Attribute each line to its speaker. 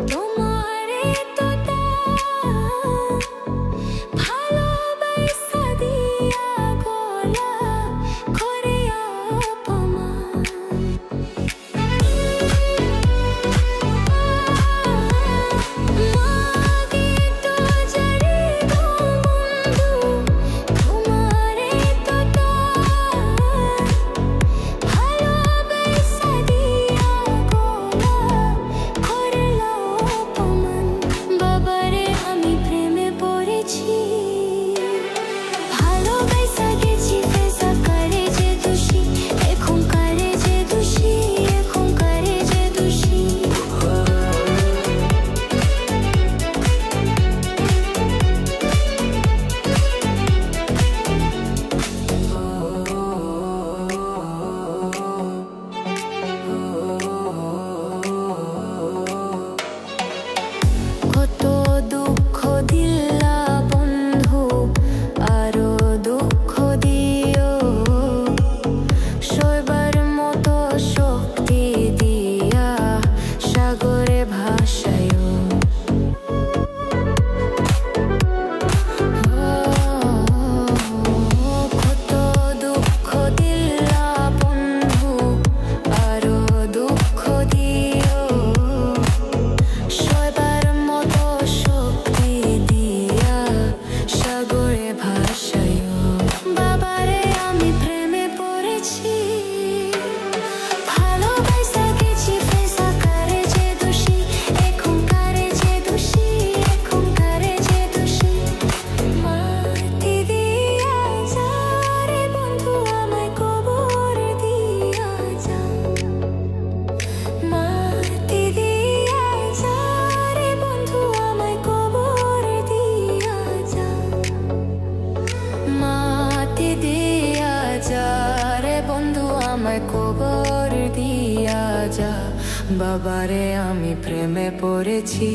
Speaker 1: তোমারে তো ভালোবাসা দিয়া গলা করে অপমান মাগে তো জারি গো বন্ধু তোমারে তো ভালোবাসা দিয়া গলা করল অপমান বাবারে আমি প্রেমে পড়েছি ভালোবাসা গেছি ফেসা করে যে দোষী এখন করে যে দোষী এখন করে যে দোষী কত দুঃখ দিলা বন্ধু আরো দুঃখ দিও সইবার মতো শক্তি দিয়া সাগরে ভাসায়ো কত দুঃখ দিলা বন্ধু আরো দুঃখ দিও সইবার মতো শক্তি দিয়া সাগরে ভাসায়ো বাবারে আমি প্রেমে পড়েছি ভালোবাসা গেছি ফেসা করে যে দোষী এখন করে যে দোষী এখন করে যে দোষী মাটি দিয়া যা রে বন্ধু আমায় কবর দিয়া যা মাটি দিয়া যা রে বন্ধু আমায় কবর দিয়া যা মাটি দিয়া যা রে বন্ধু আমায় কবর দিয়া যা বাবারে আমি প্রেমে পড়েছি।